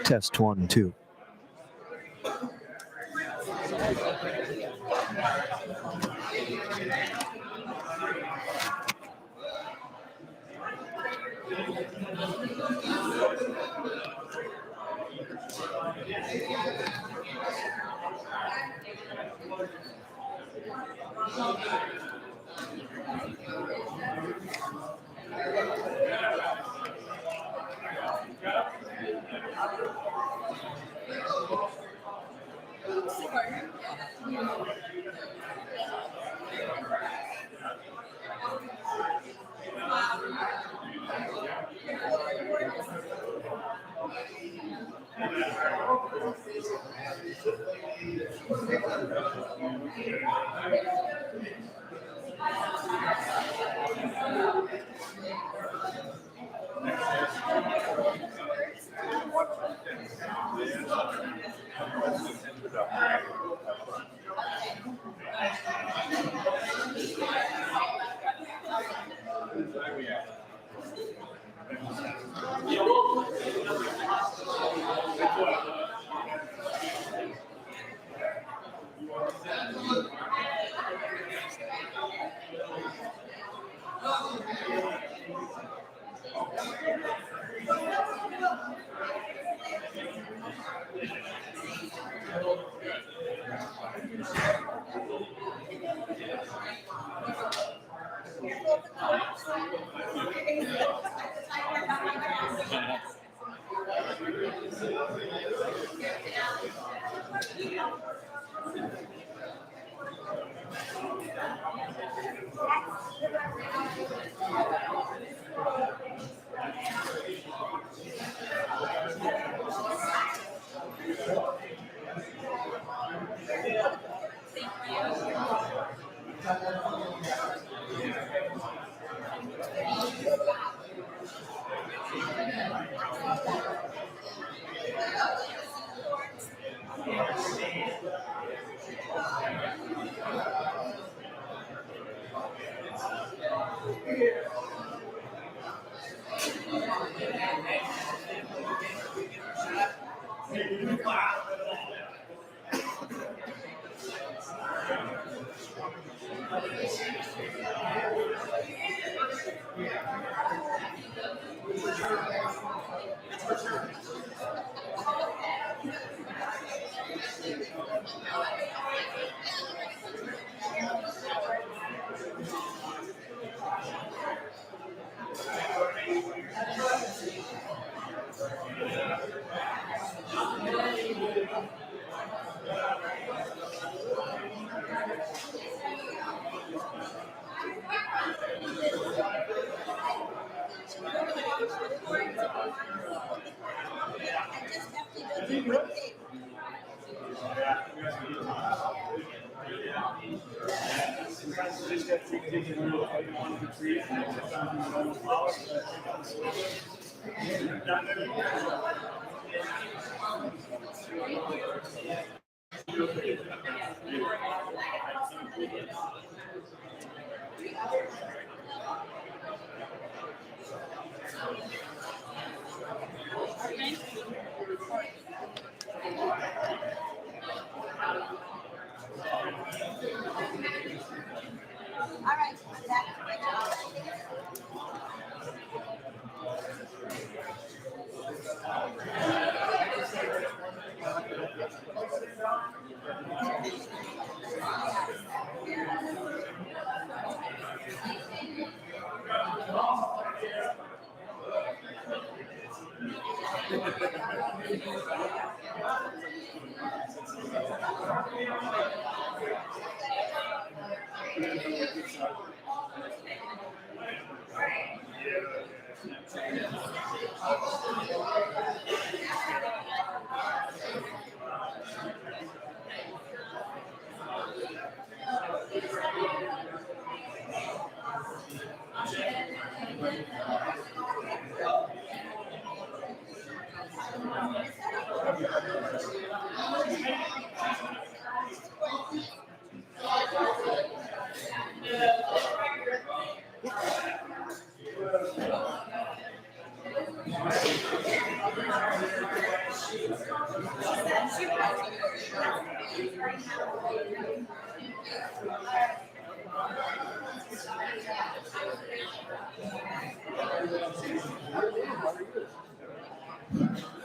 Test 1, 2.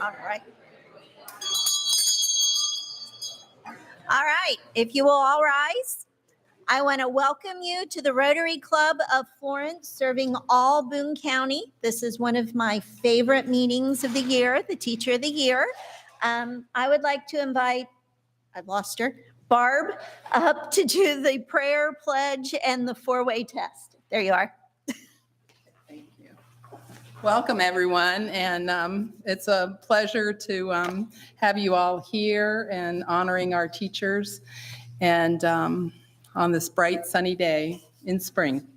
All right. All right. If you will all rise, I want to welcome you to the Rotary Club of Florence, serving all Boone County. This is one of my favorite meetings of the year, the Teacher of the Year. I would like to invite, I lost her, Barb, up to do the prayer, pledge, and the four-way test. There you are. Thank you. Welcome, everyone, and it's a pleasure to have you all here and honoring our teachers, and on this bright, sunny day in spring.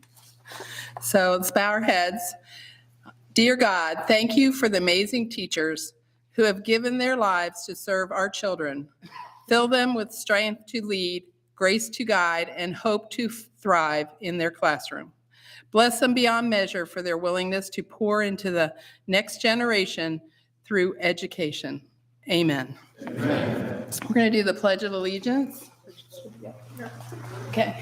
So let's bow our heads. Dear God, thank you for the amazing teachers who have given their lives to serve our children. Fill them with strength to lead, grace to guide, and hope to thrive in their classroom. Bless them beyond measure for their willingness to pour into the next generation through education. Amen. Amen. We're going to do the Pledge of Allegiance. Okay.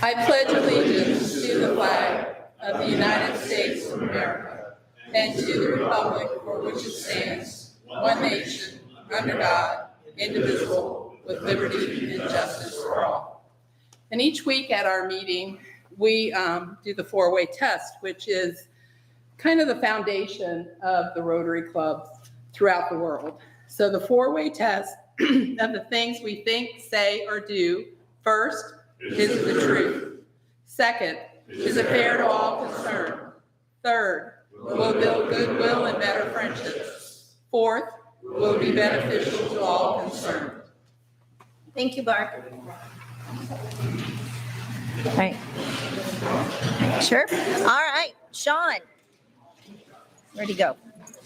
I pledge allegiance to the flag of the United States of America and to the republic for which it stands, one nation, under God, indivisible, with liberty and justice for all. And each week at our meeting, we do the four-way test, which is kind of the foundation of the Rotary Club throughout the world. So the four-way test of the things we think, say, or do. First, is the truth. Second, is it fair to all concerned? Third, will build goodwill and better friendships. Fourth, will be beneficial to all concerned. Thank you, Barb. All right. Sure. All right, Sean. Where'd he go?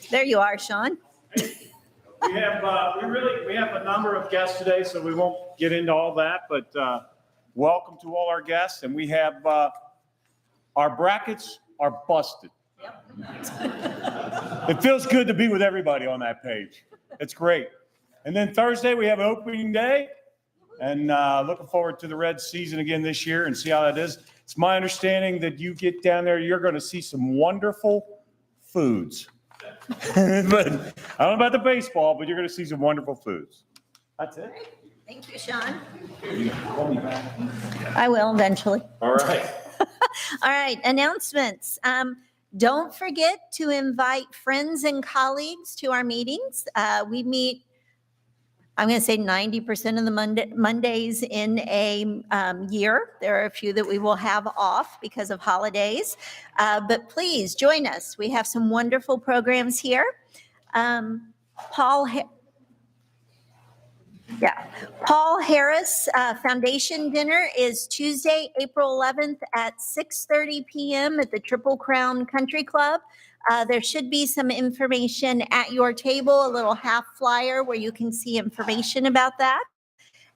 There you are, Sean. We have a number of guests today, so we won't get into all that, but welcome to all our guests, and we have our brackets are busted. It feels good to be with everybody on that page. It's great. And then Thursday we have opening day, and looking forward to the Red season again this year and see how that is. It's my understanding that you get down there, you're going to see some wonderful foods. But I don't know about the baseball, but you're going to see some wonderful foods. That's it. Thank you, Sean. I will eventually. All right. All right, announcements. Don't forget to invite friends and colleagues to our meetings. We meet, I'm going to say 90% of the Mondays in a year. There are a few that we will have off because of holidays. But please join us. We have some wonderful programs here. Paul Harris Foundation Dinner is Tuesday, April 11th at 6:30 p.m. at the Triple Crown Country Club. There should be some information at your table, a little half flyer where you can see information about that.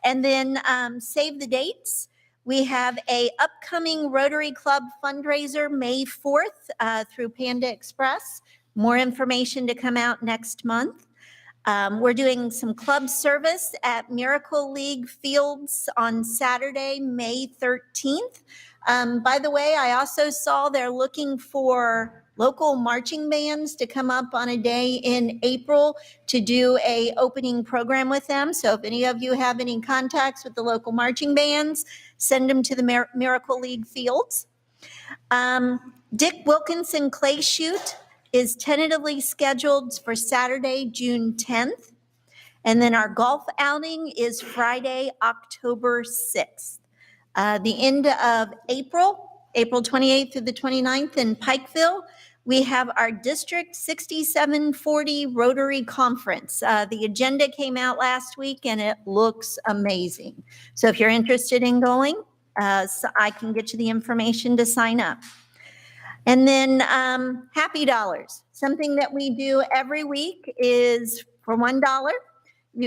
And then save the dates. We have a upcoming Rotary Club fundraiser May 4th through Panda Express. More information to come out next month. We're doing some club service at Miracle League Fields on Saturday, May 13th. By the way, I also saw they're looking for local marching bands to come up on a day in April to do a opening program with them. So if any of you have any contacts with the local marching bands, send them to the Miracle League Fields. Dick Wilkinson Clay Shoot is tentatively scheduled for Saturday, June 10th. And then our golf outing is Friday, October 6th. The end of April 28th through the 29th in Pikeville, we have our District 6740 Rotary Conference. The agenda came out last week and it looks amazing. So if you're interested in going, so I can get you the information to sign up. And then Happy Dollars, something that we do every week is for $1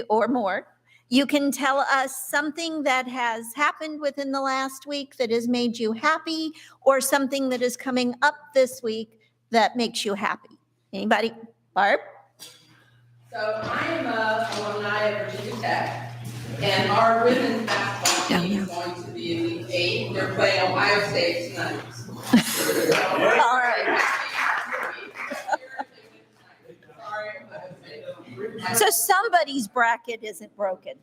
or more. You can tell us something that has happened within the last week that has made you happy, or something that is coming up this week that makes you happy. Anybody? Barb? So I am an alumni of Virginia Tech, And our women's basketball team is going to be Elite Eight. They're playing Ohio State tonight. All right. So somebody's bracket isn't broken.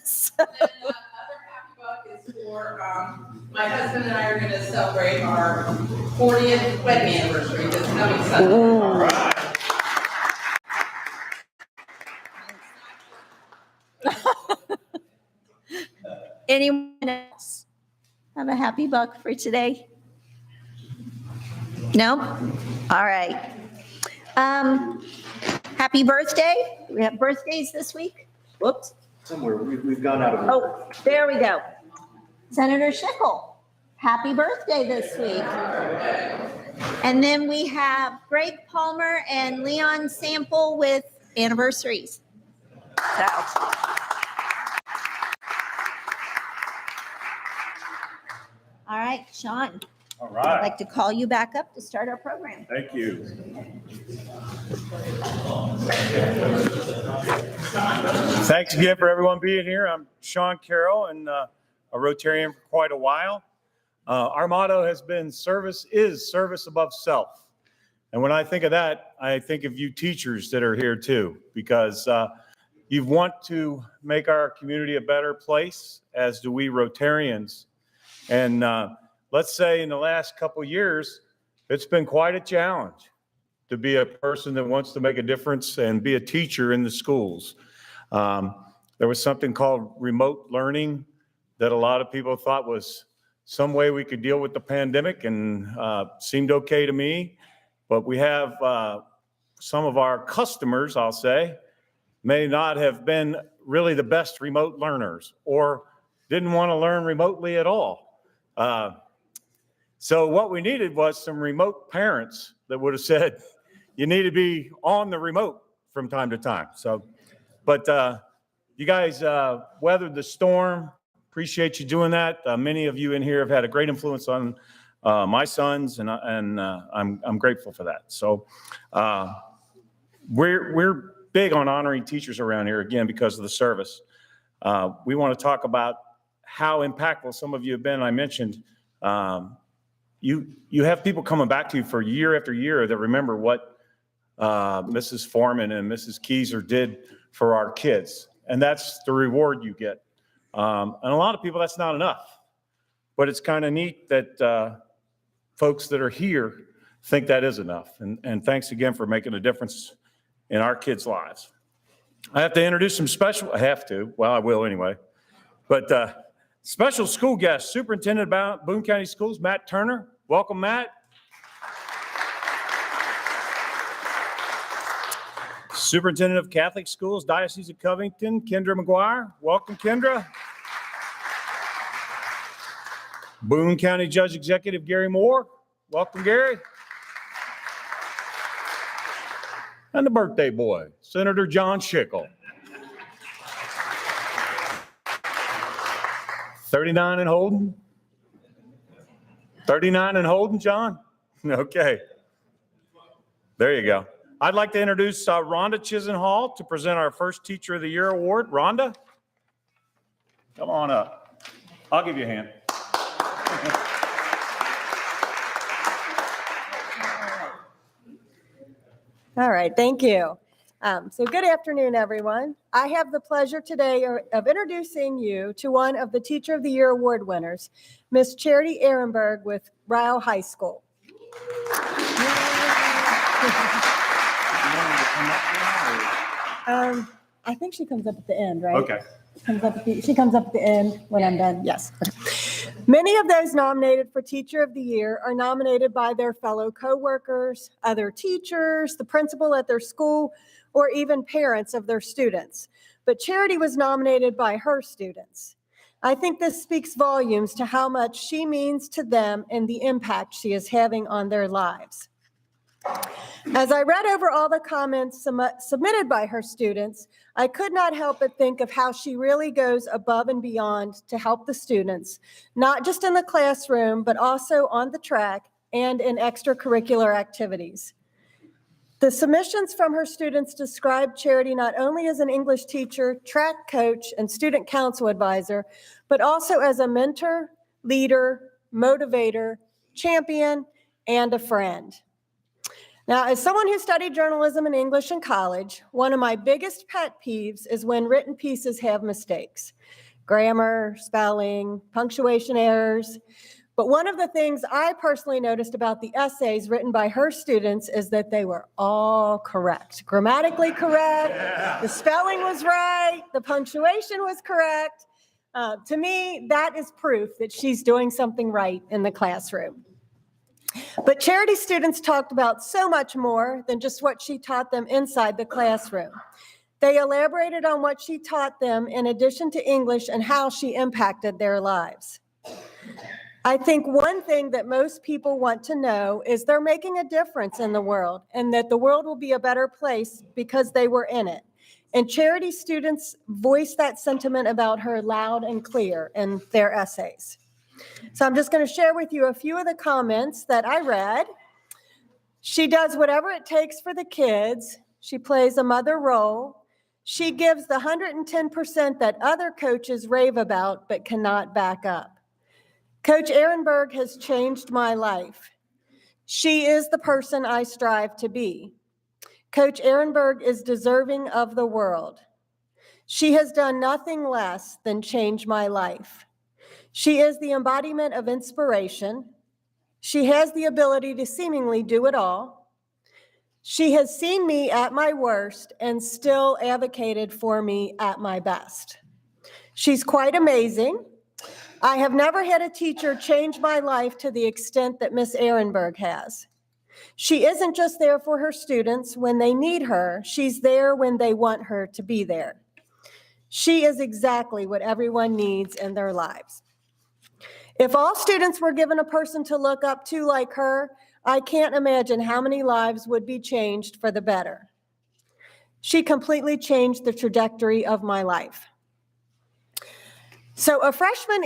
So- And other happy buck is for, my husband and I are gonna celebrate our 40th wedding anniversary this coming Sunday. Anyone else have a happy buck for today? No? All right. Happy birthday. We have birthdays this week. Whoops. Somewhere, we've gone out of. Oh, there we go. Senator Schickel, happy birthday this week. And then we have Greg Palmer and Leon Sample with anniversaries. So. All right, Sean, All I'd right. like to call you back up to start our program. Thank you. Thanks again for everyone being here. I'm Sean Carroll and a Rotarian for quite a while. Our motto has been service is service above self. And when I think of that, I think of you teachers that are here too, because you want to make our community a better place, as do we Rotarians. And let's say in the last couple of years, it's been quite a challenge to be a person that wants to make a difference and be a teacher in the schools. There was something called remote learning that a lot of people thought was some way we could deal with the pandemic, and seemed okay to me. But we have some of our customers, I'll say, may not have been really the best remote learners or didn't want to learn remotely at all. So what we needed was some remote parents that would have said, you need to be on the remote from time to time. So, but you guys weathered the storm. Appreciate you doing that. Many of you in here have had a great influence on my sons, and I'm grateful for that. So we're big on honoring teachers around here, again, because of the service. We want to talk about how impactful some of you have been. I mentioned you have people coming back to you for year after year that remember what Mrs. Foreman and Mrs. Keyser did for our kids. And that's the reward you get. And a lot of people, that's not enough. But it's kind of neat that folks that are here think that is enough. And thanks again for making a difference in our kids' lives. I have to introduce some special, I have to, well, I will anyway. But special school guest, Superintendent of Boone County Schools, Matt Turner. Welcome, Matt. Superintendent of Catholic Schools, Diocese of Covington, Kendra McGuire. Welcome, Kendra. Boone County Judge Executive, Gary Moore. Welcome, Gary. And the birthday boy, Senator John Schickel. 39 and holding? 39 and holding, John? Okay. There you go. I'd like to introduce Rhonda Chisenhall to present our first Teacher of the Year award. Rhonda, come on up. I'll give you a hand. All right, thank you. So good afternoon, everyone. I have the pleasure today of introducing you to one of the Teacher of the Year award winners, Miss Charity Ehrenberg with Ryle High School. I think she comes up at the end, right? Okay. She comes up at the end when I'm done. Yes. Many of those nominated for Teacher of the Year are nominated by their fellow coworkers, other teachers, the principal at their school, or even parents of their students. But Charity was nominated by her students. I think this speaks volumes to how much she means to them and the impact she is having on their lives. As I read over all the comments submitted by her students, I could not help but think of how she really goes above and beyond to help the students, not just in the classroom, but also on the track and in extracurricular activities. The submissions from her students describe Charity not only as an English teacher, track coach, and student council advisor, but also as a mentor, leader, motivator, champion, and a friend. Now, as someone who studied journalism and English in college, one of my biggest pet peeves is when written pieces have mistakes, grammar, spelling, punctuation errors. But one of the things I personally noticed about the essays written by her students is that they were all correct, grammatically correct, the spelling was right, the punctuation was correct. To me, that is proof that she's doing something right in the classroom. But Charity students talked about so much more than just what she taught them inside the classroom. They elaborated on what she taught them in addition to English and how she impacted their lives. I think one thing that most people want to know is they're making a difference in the world and that the world will be a better place because they were in it. And Charity students voiced that sentiment about her loud and clear in their essays. So I'm just going to share with you a few of the comments that I read. She does whatever it takes for the kids. She plays a mother role. She gives the 110% that other coaches rave about but cannot back up. Coach Ehrenberg has changed my life. She is the person I strive to be. Coach Ehrenberg is deserving of the world. She has done nothing less than change my life. She is the embodiment of inspiration. She has the ability to seemingly do it all. She has seen me at my worst and still advocated for me at my best. She's quite amazing. I have never had a teacher change my life to the extent that Miss Ehrenberg has. She isn't just there for her students when they need her. She's there when they want her to be there. She is exactly what everyone needs in their lives. If all students were given a person to look up to like her, I can't imagine how many lives would be changed for the better. She completely changed the trajectory of my life. So a freshman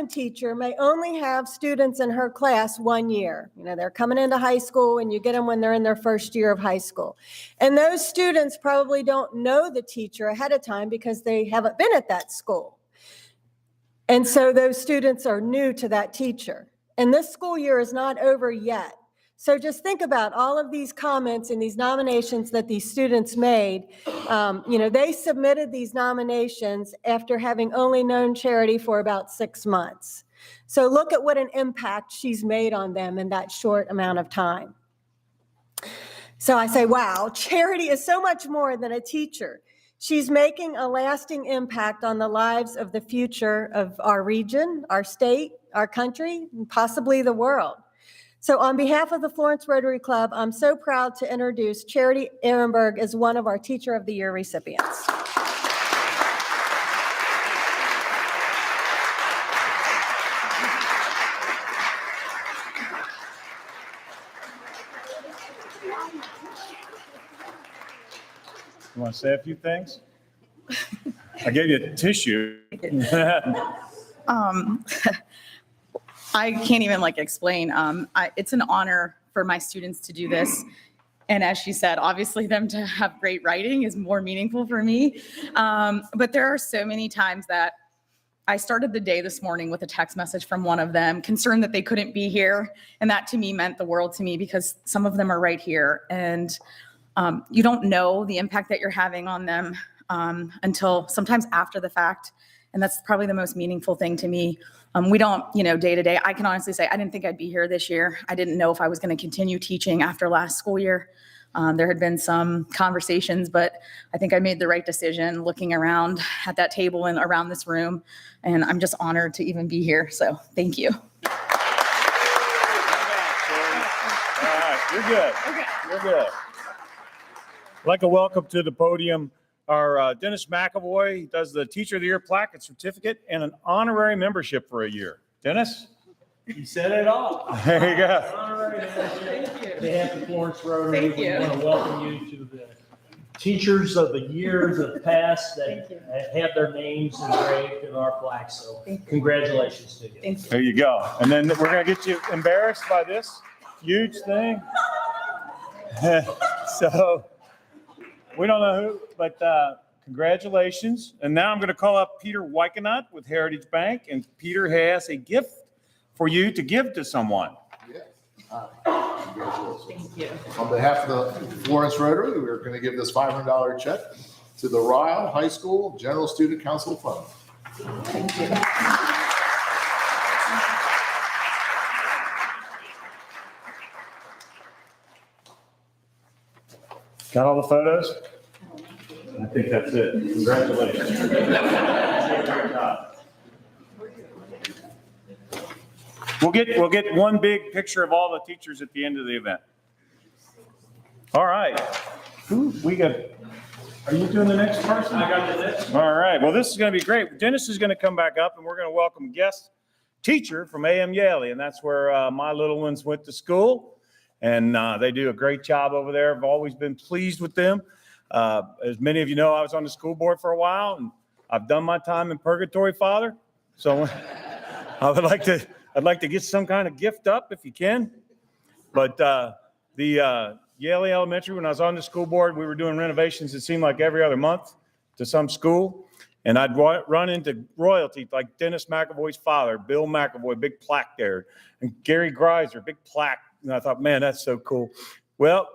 teacher may only have students in her class 1 year. You know, they're coming into high school and you get them when they're in their first year of high school. And those students probably don't know the teacher ahead of time because they haven't been at that school. And so those students are new to that teacher. And this school year is not over yet. So just think about all of these comments and these nominations that these students made. They submitted these nominations after having only known Charity for about 6 months. So look at what an impact she's made on them in that short amount of time. So I say, wow, Charity is so much more than a teacher. She's making a lasting impact on the lives of the future of our region, our state, our country, and possibly the world. So on behalf of the Florence Rotary Club, I'm so proud to introduce Charity Ehrenberg as one of our Teacher of the Year recipients. You want to say a few things? I gave you a tissue. I can't even explain. It's an honor for my students to do this. And as she said, obviously them to have great writing is more meaningful for me. But there are so many times that I started the day this morning with a text message from one of them, concerned that they couldn't be here. And that to me meant the world to me because some of them are right here. And you don't know the impact that you're having on them until sometimes after the fact. And that's probably the most meaningful thing to me. We don't, day to day, I can honestly say I didn't think I'd be here this year. I didn't know if I was going to continue teaching after last school year. There had been some conversations, but I think I made the right decision looking around at that table and around this room. And I'm just honored to even be here. So thank you. All right, you're good. Okay. You're good. I'd like to welcome to the podium our Dennis McAvoy. He does the Teacher of the Year plaque and certificate and an honorary membership for a year. Dennis? You said it all. There you go. All right, on behalf of Florence Rotary, Thank we you. want to welcome you to the Teachers of the Years of past that have their names engraved in our plaque. So congratulations to you. Thank you. There you go. And then we're going to get you embarrassed by this huge thing. So we don't know who, but congratulations. And now I'm going to call up Peter Wykenot with Heritage Bank, and Peter has a gift for you to give to someone. Yes. Congratulations. Thank you. On behalf of the Florence Rotary, we're going to give this $500 check to the Ryle High School General Student Council Fund. Thank you. Got all the photos? I think that's it. Congratulations. Great job. We'll get one big picture of all the teachers at the end of the event. All right. Who we got? Are you doing the next person? I got the next. All right. Well, this is going to be great. Dennis is going to come back up, and we're going to welcome a guest teacher from A.M. Yaley, and that's where my little ones went to school. And they do a great job over there. I've always been pleased with them. As many of you know, I was on the school board for a while, and I've done my time in purgatory, Father. So I'd like to get some kind of gift up if you can. But the Yaley Elementary, when I was on the school board, we were doing renovations. It seemed like every other month to some school. And I'd run into royalty like Dennis McAvoy's father, Bill McAvoy, big plaque there, and Gary Greiser, big plaque. And I thought, man, that's so cool. Well,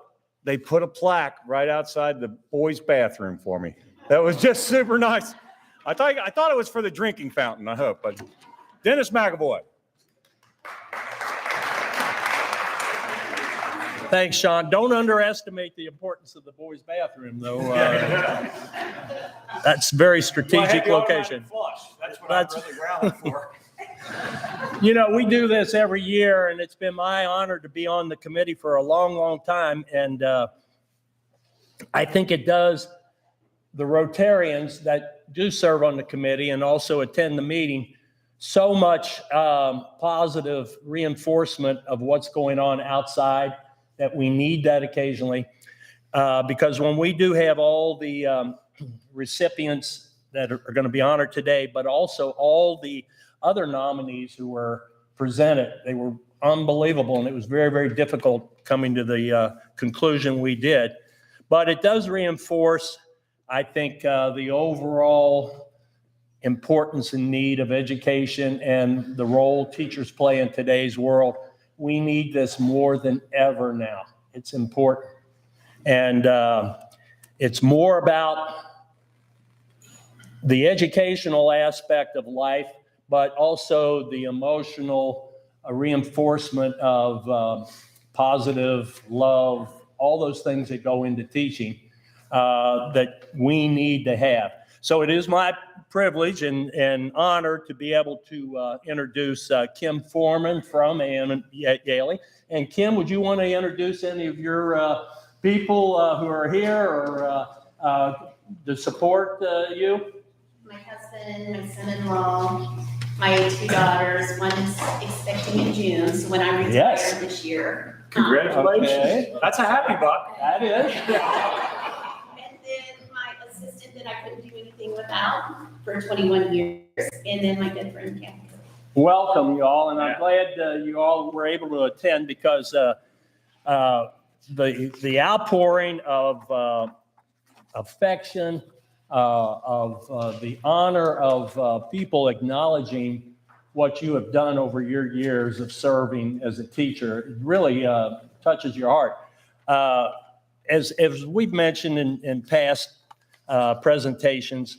they put a plaque right outside the boys' bathroom for me. That was just super nice. I thought it was for the drinking fountain, I hope. But Dennis McAvoy. Thanks, Sean. Don't underestimate the importance of the boys' bathroom, though. That's a very strategic location. Flush. That's what I'm really rallying for. You know, we do this every year, and it's been my honor to be on the committee for a long, long time. And I think it does the Rotarians that do serve on the committee and also attend the meeting so much positive reinforcement of what's going on outside, that we need that occasionally. Because when we do have all the recipients that are going to be honored today, but also all the other nominees who were presented, they were unbelievable, and it was very, very difficult coming to the conclusion we did. But it does reinforce, I think, the overall importance and need of education and the role teachers play in today's world. We need this more than ever now. It's important. And it's more about the educational aspect of life, but also the emotional reinforcement of positive love, all those things that go into teaching that we need to have. So it is my privilege and honor to be able to introduce Kim Foreman from A.M. Yaley. And Kim, would you want to introduce any of your people who are here or to support you? My husband, my son-in-law, my two daughters. One is expecting in June, so when I retire Yes. this year. Congratulations. Okay. That's a happy buck. That is. And then my assistant that I couldn't do anything without for 21 years. And then my good friend, Kathy. Welcome, you all, and I'm glad you all were able to attend because the outpouring of affection, of the honor of people acknowledging what you have done over your years of serving as a teacher, it really touches your heart. As we've mentioned in past presentations,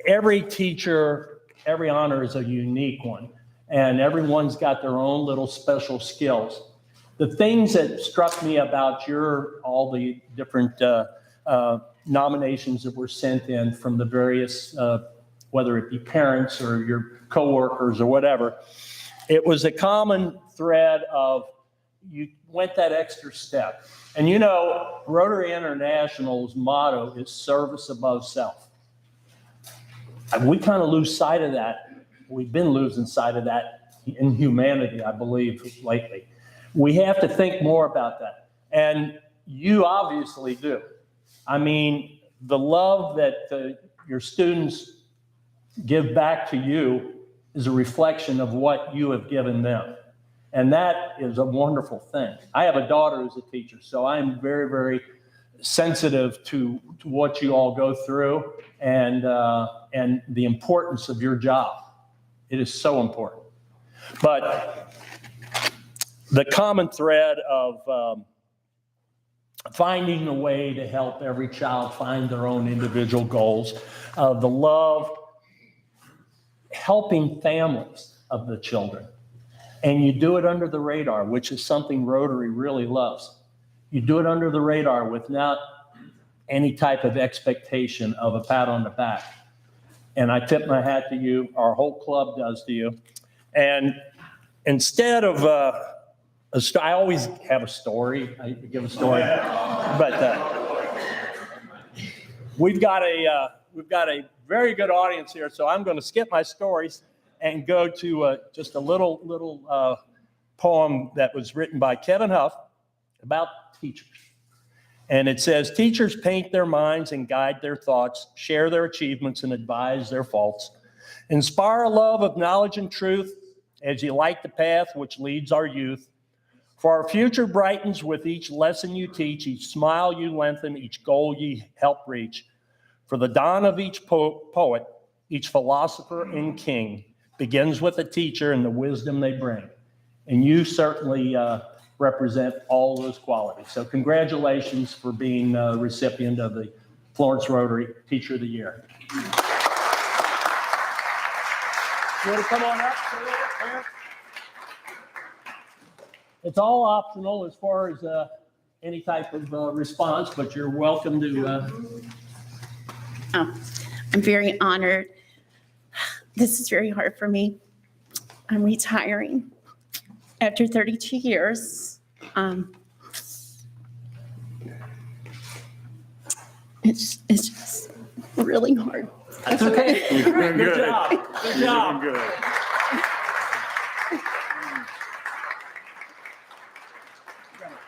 every teacher, every honor is a unique one, and everyone's got their own little special skills. The things that struck me about all the different nominations that were sent in from the various, whether it be parents or your coworkers or whatever, it was a common thread of you went that extra step. And you know, Rotary International's motto is service above self. And we kind of lose sight of that. We've been losing sight of that in humanity, I believe, lately. We have to think more about that. And you obviously do. I mean, the love that your students give back to you is a reflection of what you have given them. And that is a wonderful thing. I have a daughter who's a teacher, so I'm very, very sensitive to what you all go through and the importance of your job. It is so important. But the common thread of finding a way to help every child find their own individual goals, the love, helping families of the children. And you do it under the radar, which is something Rotary really loves. You do it under the radar without any type of expectation of a pat on the back. And I tip my hat to you, our whole club does to you. And instead of, I always have a story, I give a story, but we've got a very good audience here, so I'm going to skip my stories and go to just a little poem that was written by Kevin Huff about teachers. And it says, teachers paint their minds and guide their thoughts, share their achievements and advise their faults, inspire a love of knowledge and truth as you light the path which leads our youth. For our future brightens with each lesson you teach, each smile you lengthen, each goal you help reach. For the dawn of each poet, each philosopher and king begins with a teacher and the wisdom they bring. And you certainly represent all those qualities. So congratulations for being a recipient of the Florence Rotary Teacher of the Year. You want to come on up? It's all optional as far as any type of response, but you're welcome to. I'm very honored. This is very hard for me. I'm retiring after 32 years. It's just really hard. That's okay. You're Good job. Good job. You're doing good.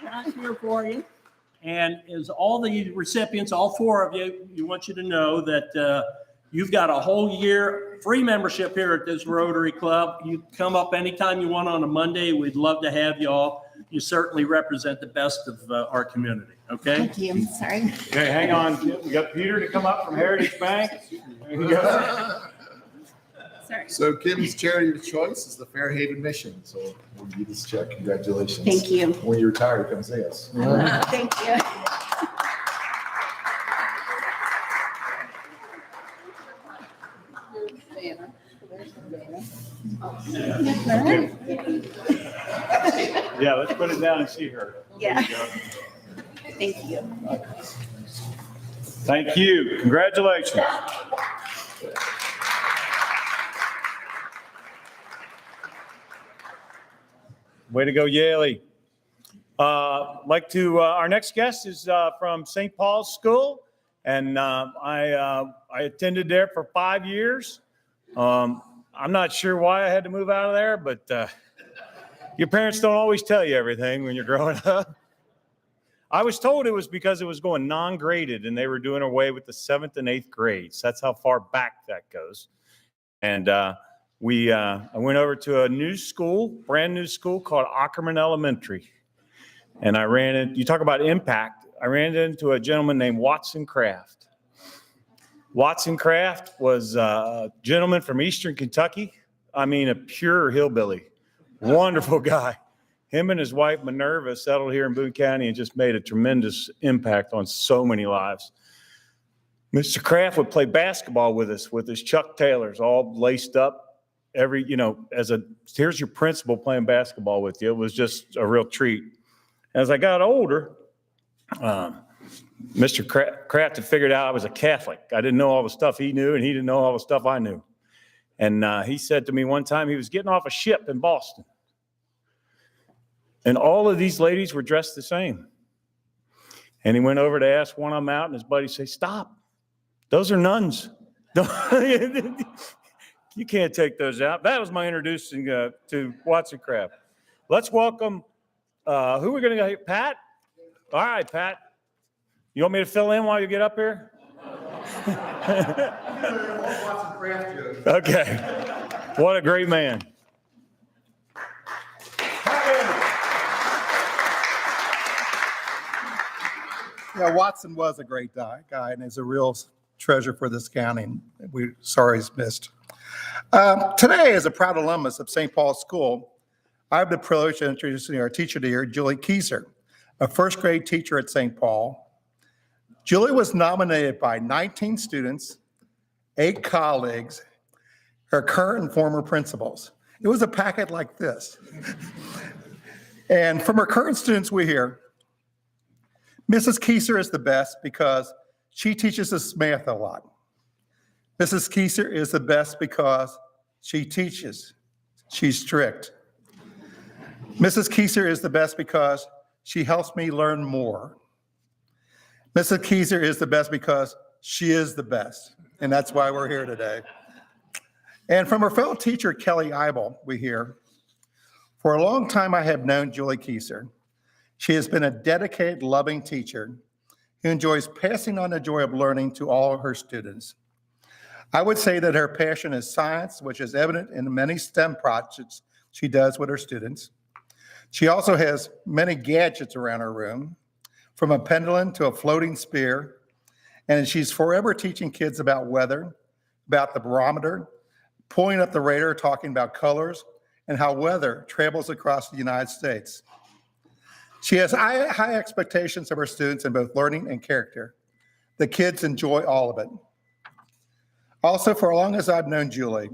Class here for you. And as all the recipients, all four of you, we want you to know that you've got a whole year free membership here at this Rotary Club. You come up anytime you want on a Monday. We'd love to have you all. You certainly represent the best of our community, okay? Thank you. Sorry. Okay, hang on. We got Peter to come up from Heritage Bank. There you go. Sorry. So Kim's charity of choice is the Fairhaven Mission. So we'll give you this check. Congratulations. Thank you. When you retire, come see us. Thank you. Yeah, let's put it down and see her. Yeah. Thank you. Thank you. Congratulations. Way to go, Yaley. Our next guest is from St. Paul's School, and I attended there for 5 years. I'm not sure why I had to move out of there, but your parents don't always tell you everything when you're growing up. I was told it was because it was going non-graded and they were doing away with the 7th and 8th grades. That's how far back that goes. And I went over to a new school, brand new school called Ackerman Elementary. And I ran it. You talk about impact. I ran into a gentleman named Watson Kraft. Watson Kraft was a gentleman from Eastern Kentucky. I mean, a pure hillbilly. Wonderful guy. Him and his wife, Minerva, settled here in Boone County and just made a tremendous impact on so many lives. Mr. Kraft would play basketball with us with his Chuck Taylors all laced up. Here's your principal playing basketball with you. It was just a real treat. As I got older, Mr. Kraft had figured out I was a Catholic. I didn't know all the stuff he knew, and he didn't know all the stuff I knew. And he said to me one time, he was getting off a ship in Boston. And all of these ladies were dressed the same. And he went over to ask one of them out, and his buddy said, "Stop. Those are nuns. You can't take those out." That was my introducing to Watson Kraft. Let's welcome, who are we going to go? Pat? All right, Pat. You want me to fill in while you get up here? Okay. What a great man. Yeah, Watson was a great guy and is a real treasure for this county. We're sorry he's missed. Today, as a proud alumnus of St. Paul's School, I have the privilege of introducing our teacher of the year, Julie Kieser, a first grade teacher at St. Paul. Julie was nominated by 19 students, 8 colleagues, her current and former principals. It was a packet like this. And from her current students, we hear, Mrs. Kieser is the best because she teaches us math a lot. Mrs. Kieser is the best because she teaches. She's strict. Mrs. Kieser is the best because she helps me learn more. Mrs. Kieser is the best because she is the best, and that's why we're here today. And from her fellow teacher, Kelly Eibel, we hear, for a long time I have known Julie Kieser. She has been a dedicated, loving teacher who enjoys passing on the joy of learning to all of her students. I would say that her passion is science, which is evident in the many STEM projects she does with her students. She also has many gadgets around her room, from a pendulum to a floating spear, and she's forever teaching kids about weather, about the barometer, pulling up the radar, talking about colors, and how weather travels across the United States. She has high expectations of her students in both learning and character. The kids enjoy all of it. Also, for as long as I've known Julie,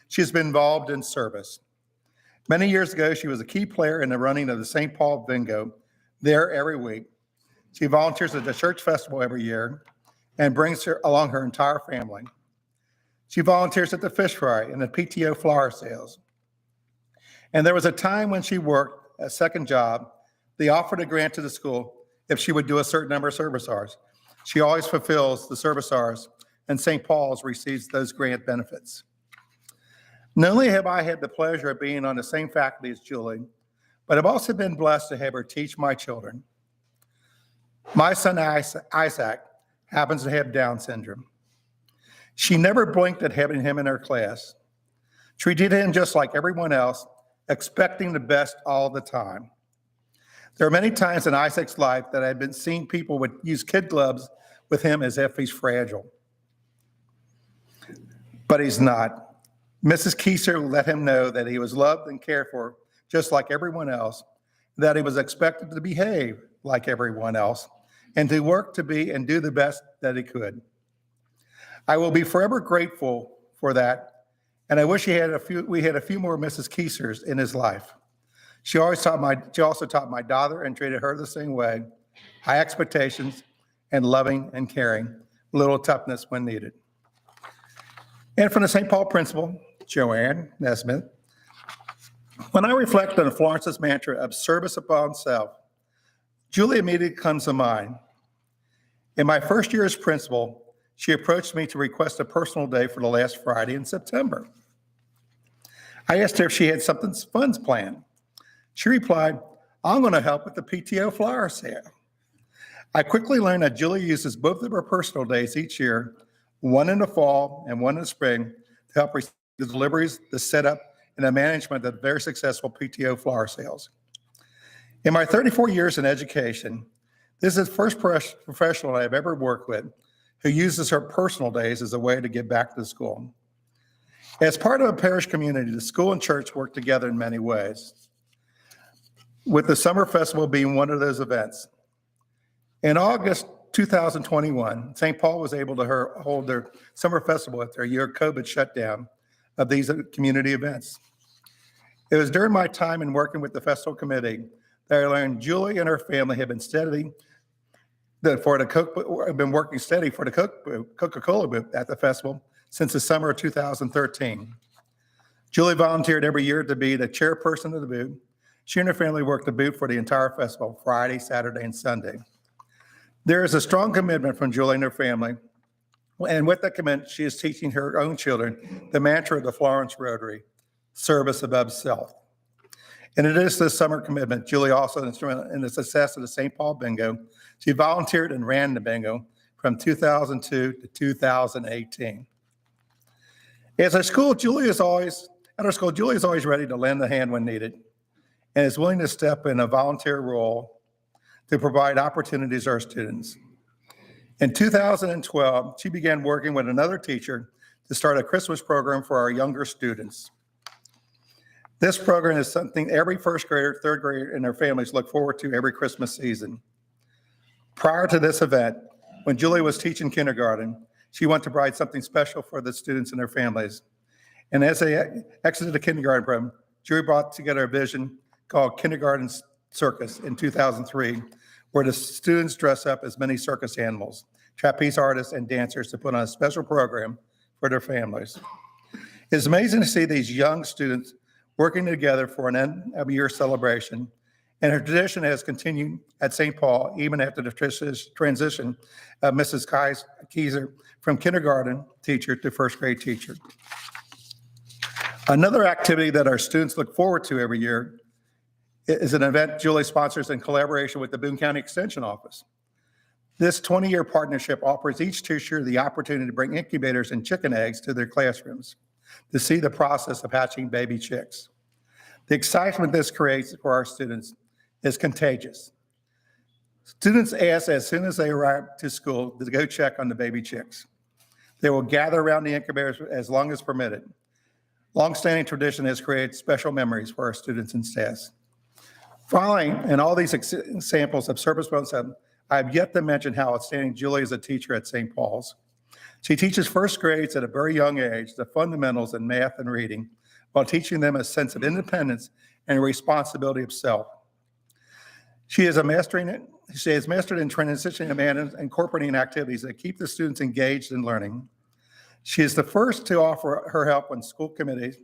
she's been involved in service. Many years ago, she was a key player in the running of the St. Paul Bingo there every week. She volunteers at the church festival every year and brings along her entire family. She volunteers at the fish fry and the PTO flower sales. And there was a time when she worked a second job. They offered a grant to the school if she would do a certain number of service hours. She always fulfills the service hours, and St. Paul's receives those grant benefits. Not only have I had the pleasure of being on the same faculty as Julie, but I've also been blessed to have her teach my children. My son Isaac happens to have Down syndrome. She never blinked at having him in her class. Treated him just like everyone else, expecting the best all the time. There are many times in Isaac's life that I've been seeing people would use kid gloves with him as if he's fragile. But he's not. Mrs. Kieser let him know that he was loved and cared for just like everyone else, that he was expected to behave like everyone else, and to work to be and do the best that he could. I will be forever grateful for that, and I wish we had a few more Mrs. Kiesers in his life. She also taught my daughter and treated her the same way, high expectations and loving and caring, a little toughness when needed. And from the St. Paul principal, Joanne Nesmith, when I reflect on Florence's mantra of service upon self, Julie immediately comes to mind. In my first year as principal, she approached me to request a personal day for the last Friday in September. I asked her if she had something fun planned. She replied, I'm going to help with the PTO flower sale. I quickly learned that Julie uses both of her personal days each year, one in the fall and one in the spring, to help receive the deliveries, the setup, and the management of very successful PTO flower sales. In my 34 years in education, this is the first professional I've ever worked with who uses her personal days as a way to give back to the school. As part of a parish community, the school and church work together in many ways, with the summer festival being one of those events. In August 2021, St. Paul was able to hold their summer festival after a year of COVID shutdown of these community events. It was during my time in working with the festival committee that I learned Julie and her family have been working steady for the Coca-Cola booth at the festival since the summer of 2013. Julie volunteered every year to be the chairperson of the booth. She and her family worked the booth for the entire festival, Friday, Saturday, and Sunday. There is a strong commitment from Julie and her family, and with that commitment, she is teaching her own children the mantra of the Florence Rotary, service above self. And it is this summer commitment, Julie also instrumental in the success of the St. Paul Bingo. She volunteered and ran the bingo from 2002 to 2018. At our school, Julie is always ready to lend a hand when needed, and is willing to step in a volunteer role to provide opportunities to our students. In 2012, she began working with another teacher to start a Christmas program for our younger students. This program is something every first grader, third grader, and their families look forward to every Christmas season. Prior to this event, when Julie was teaching kindergarten, she wanted to provide something special for the students and their families. And as they exited the kindergarten program, Julie brought together a vision called Kindergarten Circus in 2003, where the students dress up as many circus animals, trapeze artists, and dancers to put on a special program for their families. It's amazing to see these young students working together for an end of year celebration, and her tradition has continued at St. Paul even after the transition of Mrs. Keiser from kindergarten teacher to first grade teacher. Another activity that our students look forward to every year is an event Julie sponsors in collaboration with the Boone County Extension Office. This 20-year partnership offers each teacher the opportunity to bring incubators and chicken eggs to their classrooms to see the process of hatching baby chicks. The excitement this creates for our students is contagious. Students ask as soon as they arrive to school to go check on the baby chicks. They will gather around the incubators as long as permitted. Longstanding tradition has created special memories for our students and staff. Following in all these examples of service bonus, I have yet to mention how outstanding Julie is a teacher at St. Paul's. She teaches first grades at a very young age the fundamentals in math and reading, while teaching them a sense of independence and responsibility of self. She has mastered in transitioning and incorporating activities that keep the students engaged in learning. She is the first to offer her help on school committees,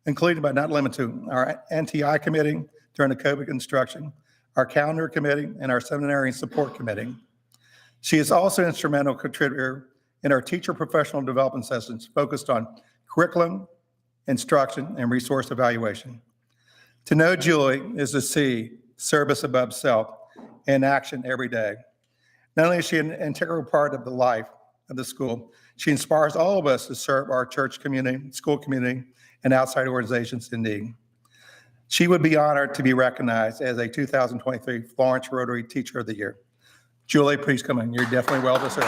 including but not limited to our NTI committee during the COVID instruction, our calendar committee, and our seminary and support committee. She is also an instrumental contributor in our teacher professional development sessions focused on curriculum, instruction, and resource evaluation. To know Julie is to see service above self in action every day. Not only is she an integral part of the life of the school, she inspires all of us to serve our church community, school community, and outside organizations in need. She would be honored to be recognized as a 2023 Florence Rotary Teacher of the Year. Julie, please come in. You're definitely well deserved.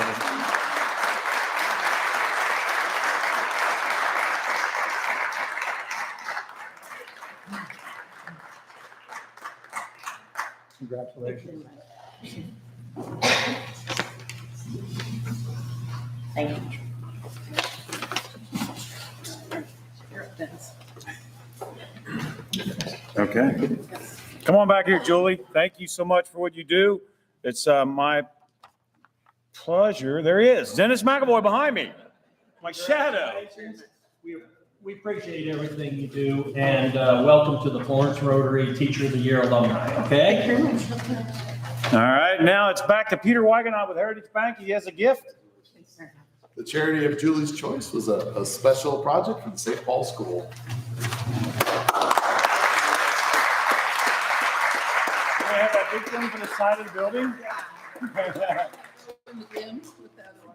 Congratulations. Thank you. Okay. Come on back here, Julie. Thank you so much for what you do. It's my pleasure. There he is, Dennis McAvoy behind me, my shadow. We appreciate everything you do, and welcome to the Florence Rotary Teacher of the Year alumni, okay? All right, now it's back to Peter Weigenot with Heritage Bank. He has a gift. The charity of Julie's choice was a special project for the St. Paul School. Do we have that big thing for the side of the building?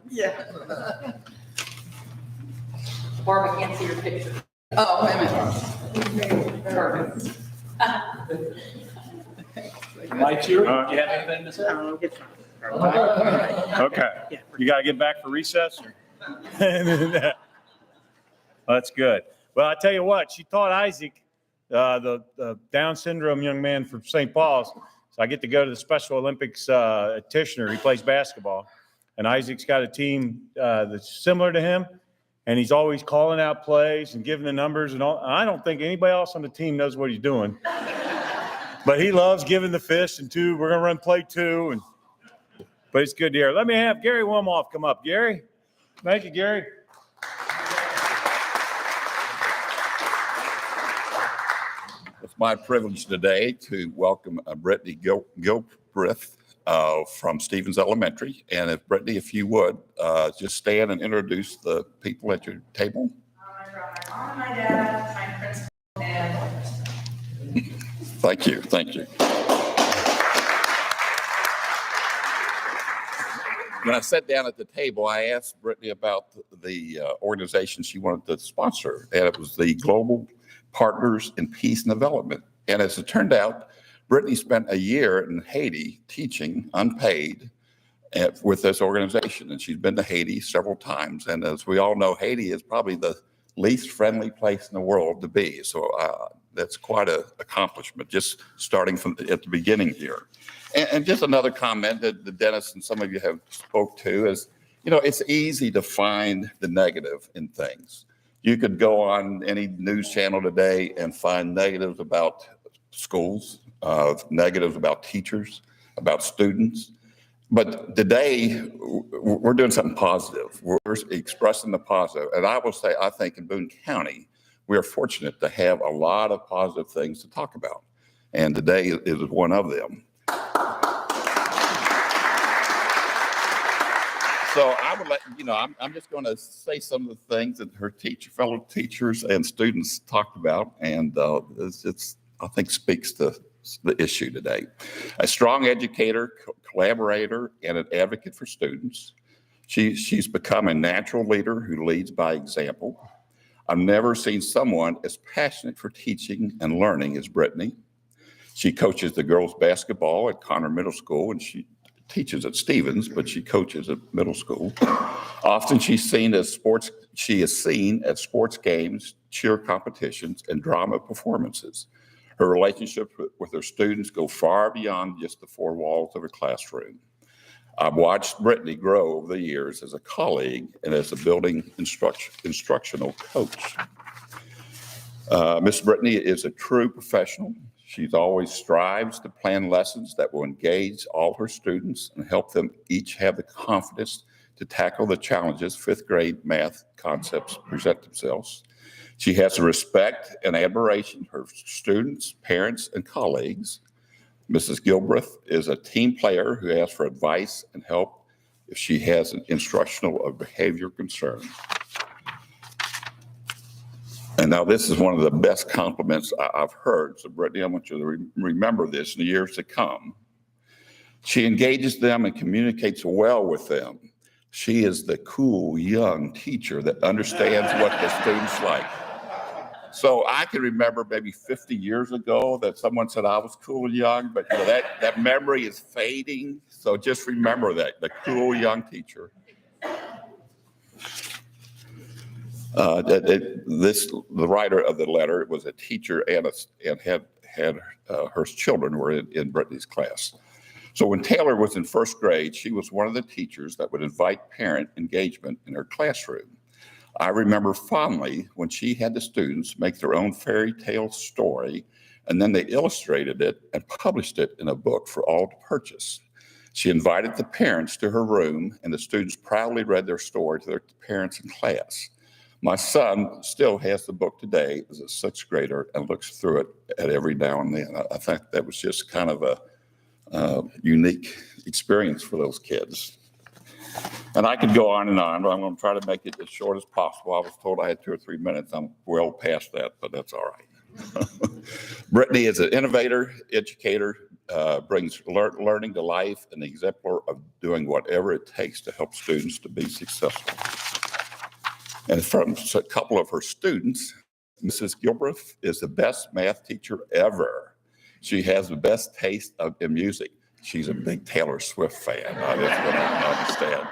Yeah. Barbara can't see your picture. Oh, wait a minute. Perfect. Mike, you have anything to say? Okay, you gotta get back for recess? That's good. Well, I tell you what, she taught Isaac, the Down syndrome young man from St. Paul's. So I get to go to the Special Olympics at Tishner. He plays basketball. And Isaac's got a team that's similar to him. And he's always calling out plays and giving the numbers and all. I don't think anybody else on the team knows what he's doing. But he loves giving the fist and two. We're going to run play two. But it's good to hear. Let me have Gary Wilmoff come up. Gary? Thank you, Gary. It's my privilege today to welcome Brittany Gilbreth from Stevens Elementary. And if Brittany, if you would, just stand and introduce the people at your table. My mom, my dad, my principal, and Thank you, thank you. When I sat down at the table, I asked Brittany about the organization she wanted to sponsor, and it was the Global Partners in Peace and Development. And as it turned out, Brittany spent a year in Haiti teaching unpaid with this organization. And she's been to Haiti several times. And as we all know, Haiti is probably the least friendly place in the world to be. So that's quite an accomplishment, just starting from at the beginning here. And just another comment that Dennis and some of you have spoke to is, it's easy to find the negative in things. You could go on any news channel today and find negatives about schools, negatives about teachers, about students. But today, we're doing something positive. We're expressing the positive. And I will say, I think in Boone County, we are fortunate to have a lot of positive things to talk about. And today is one of them. So I would let, I'm just going to say some of the things that her fellow teachers and students talked about. And it's I think, speaks to the issue today. A strong educator, collaborator, and an advocate for students. She's become a natural leader who leads by example. I've never seen someone as passionate for teaching and learning as Brittany. She coaches the girls basketball at Conner Middle School, and she teaches at Stevens, but she coaches at middle school. Often she is seen at sports games, cheer competitions, and drama performances. Her relationships with her students go far beyond just the four walls of a classroom. I've watched Brittany grow over the years as a colleague and as a building instructional coach. Miss Brittany is a true professional. She's always strives to plan lessons that will engage all her students and help them each have the confidence to tackle the challenges fifth grade math concepts present themselves. She has the respect and admiration for her students, parents, and colleagues. Mrs. Gilbreth is a team player who asks for advice and help if she has an instructional or behavior concern. And now this is one of the best compliments I've heard. So Brittany, I want you to remember this in the years to come. She engages them and communicates well with them. She is the cool young teacher that understands what the students like. So I can remember maybe 50 years ago that someone said I was cool and young, but that memory is fading. So just remember that, the cool young teacher. The writer of the letter was a teacher and had her children were in Brittany's class. So when Taylor was in first grade, she was one of the teachers that would invite parent engagement in her classroom. I remember fondly when she had the students make their own fairy tale story, and then they illustrated it and published it in a book for all to purchase. She invited the parents to her room, and the students proudly read their story to their parents in class. My son still has the book today as a sixth grader and looks through it at every now and then. I think that was just kind of a unique experience for those kids. And I could go on, but I'm going to try to make it as short as possible. I was told I had 2 or 3 minutes. I'm well past that, but that's all right. Brittany is an innovator, educator, brings learning to life, and an exemplar of doing whatever it takes to help students to be successful. And from a couple of her students, Mrs. Gilbreth is the best math teacher ever. She has the best taste in music. She's a big Taylor Swift fan. That's what I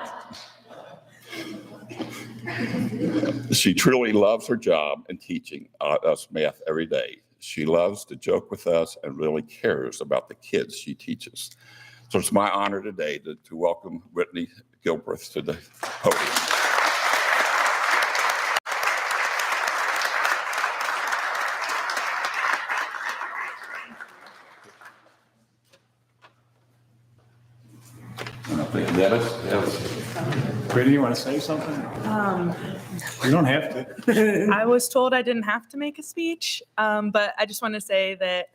understand. She truly loves her job and teaching us math every day. She loves to joke with us and really cares about the kids she teaches. So it's my honor today to welcome Brittany Gilbreth to the podium. Brittany, you want to say something? You don't have to. I was told I didn't have to make a speech, but I just want to say that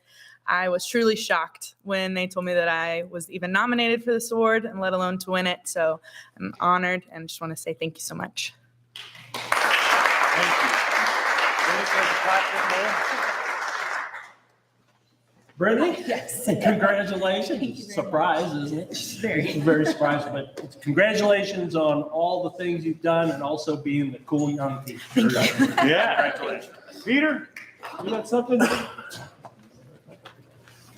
I was truly shocked when they told me that I was even nominated for this award and let alone to win it. So I'm honored and just want to say thank you so much. Thank you. Brittany? Yes. Congratulations. Surprise, isn't it? Very surprised, but congratulations on all the things you've done and also being the cool young teacher. Yeah. Congratulations. Peter, you got something?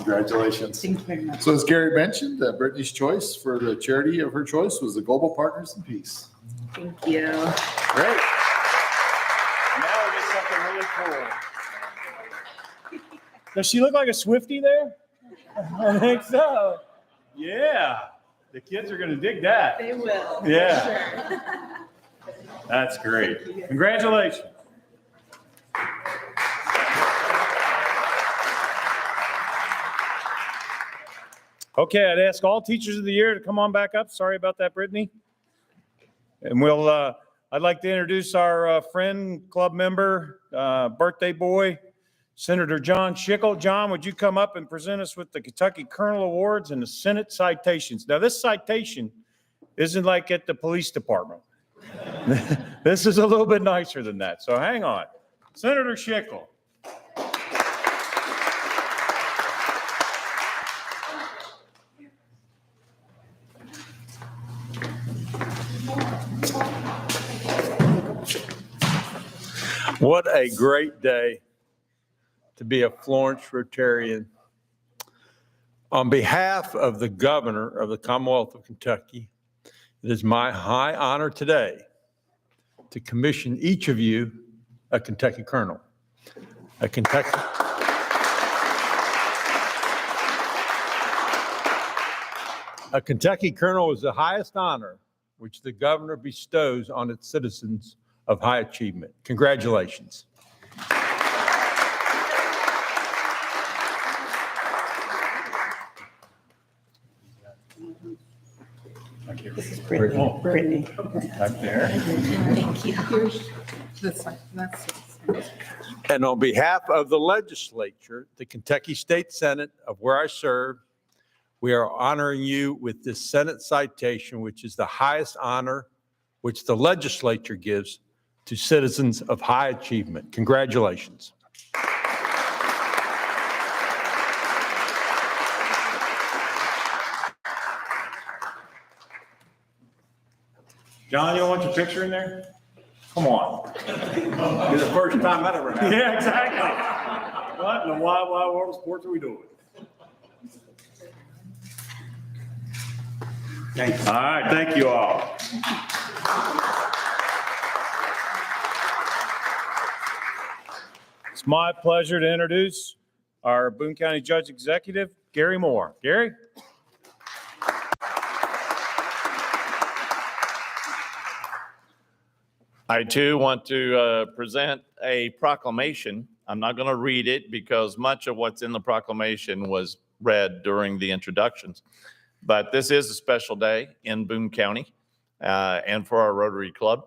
Congratulations. Thank you very much. So as Gary mentioned, Brittany's choice for the charity of her choice was the Global Partners in Peace. Thank you. Great. Now we get something really cool. Does she look like a Swiftie there? I think so. Yeah. The kids are going to dig that. They will. Yeah. Sure. That's great. Congratulations. Okay, I'd ask all teachers of the year to come on back up. Sorry about that, Brittany. And I'd like to introduce our friend, club member, birthday boy, Senator John Schickel. John, would you come up and present us with the Kentucky Colonel Awards and the Senate citations? Now, this citation isn't like at the police department. This is a little bit nicer than that, so hang on. Senator Schickel. What a great day to be a Florence Rotarian. On behalf of the governor of the Commonwealth of Kentucky, it is my high honor today to commission each of you a Kentucky Colonel. A Kentucky Colonel is the highest honor which the governor bestows on its citizens of high achievement. Congratulations. This is Brittany. Brittany. Back there. Thank you. This one. That's it. And on behalf of the legislature, the Kentucky State Senate of where I serve, we are honoring you with this Senate citation, which is the highest honor which the legislature gives to citizens of high achievement. Congratulations. John, you don't want your picture in there? Come on. It's the first time that ever happened. Yeah, exactly. What in the wild, wild world of sports are we doing? Thanks. All right, thank you all. It's my pleasure to introduce our Boone County Judge Executive, Gary Moore. Gary? I too want to present a proclamation. I'm not going to read it because much of what's in the proclamation was read during the introductions. But this is a special day in Boone County and for our Rotary Club.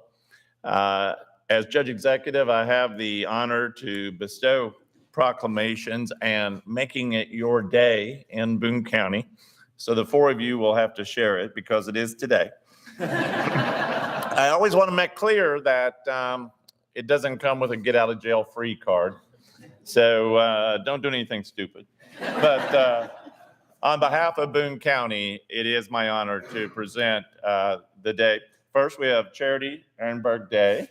As Judge Executive, I have the honor to bestow proclamations and making it your day in Boone County. So the four of you will have to share it because it is today. I always want to make clear that it doesn't come with a get out of jail free card. So don't do anything stupid. But on behalf of Boone County, it is my honor to present the day. First, we have Charity Ehrenberg Day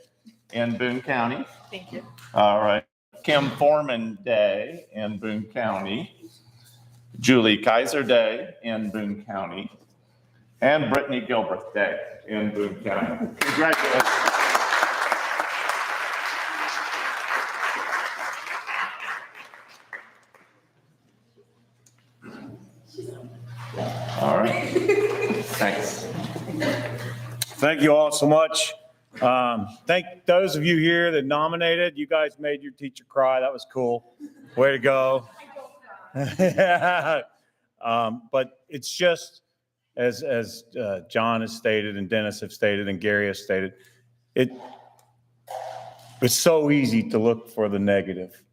in Boone County. Thank you. All right. Kim Foreman Day in Boone County. Julie Kaiser Day in Boone County. And Brittany Gilbert Day in Boone County. Congratulations. All right. Thanks. Thank you all so much. Thank those of you here that nominated. You guys made your teacher cry. That was cool. Way to go. But it's just, as John has stated and Dennis have stated and Gary has stated, it's so easy to look for the negative.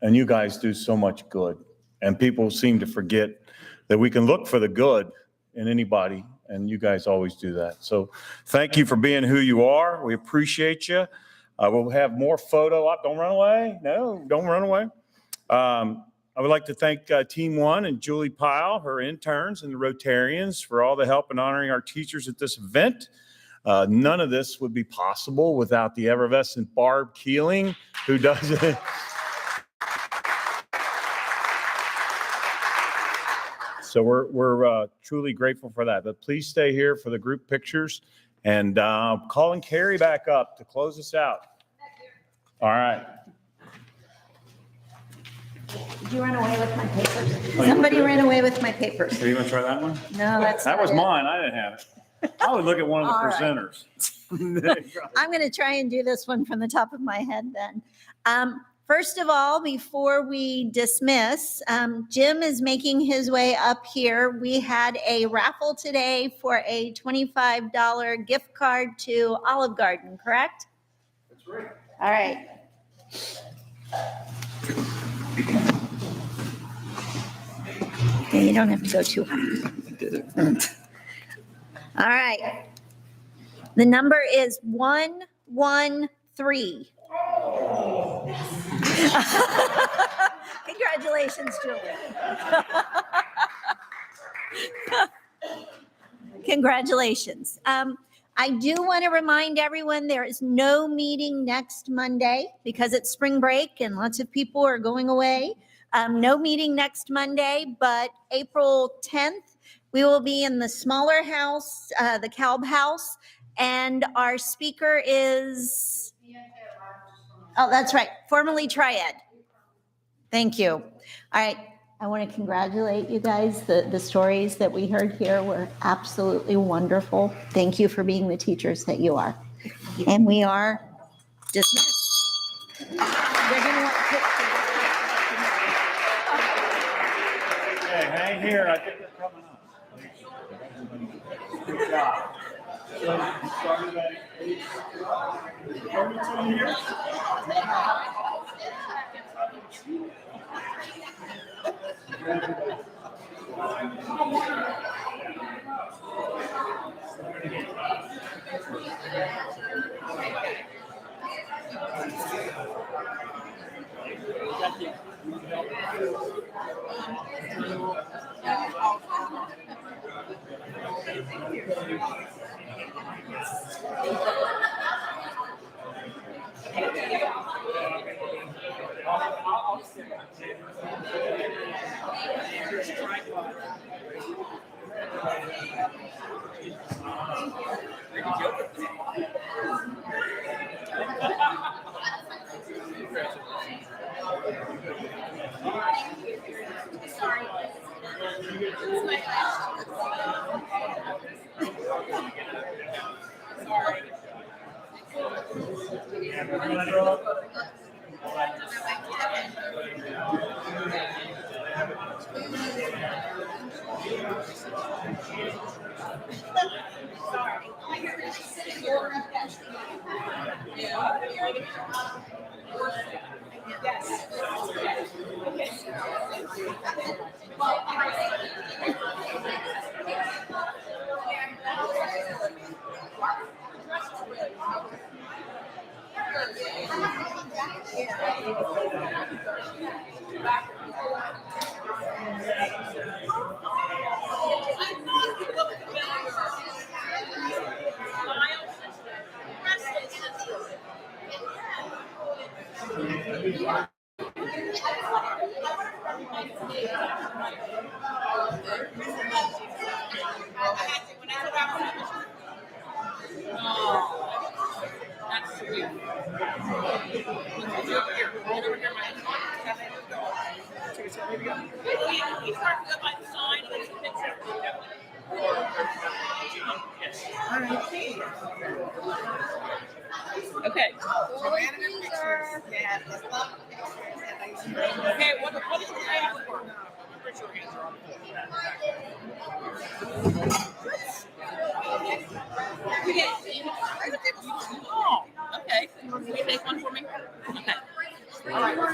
And you guys do so much good. And people seem to forget that we can look for the good in anybody. And you guys always do that. So thank you for being who you are. We appreciate you. We'll have more photo op. Don't run away. No, don't run away. I would like to thank Team One and Julie Pyle, her interns, and the Rotarians for all the help in honoring our teachers at this event. None of this would be possible without the effervescent Barb Keeling, who does it. So we're truly grateful for that. But please stay here for the group pictures and calling Carrie back up to close us out. All right. Did you run away with my papers? Somebody ran away with my papers. Are you going to try that one? No, that's That not was it. mine. I didn't have it. I would look at one of the All right. presenters. I'm going to try and do this one from the top of my head then. First of all, before we dismiss, Jim is making his way up here. We had a raffle today for a $25 gift card to Olive Garden, correct? That's right. All right. Okay, you don't have to go too high. All right. The number is 113. Congratulations, Julie. Congratulations. I do want to remind everyone there is no meeting next Monday because it's spring break and lots of people are going away. No meeting next Monday, but April 10th, we will be in the smaller house, the Kalb House, and our speaker is, oh, that's right, formerly Triad. Thank you. All right, I want to congratulate you guys. The stories that we heard here were absolutely wonderful. Thank you for being the teachers that you are. And we are dismissed. They're going to want pictures. Hey, hang here. I think they're coming up. Good job. So you started at 32 years? Okay. Okay, what is your name? Raise your hands are on the floor. Oh, okay. Can you take one for me? Okay. All right. All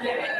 Thank you.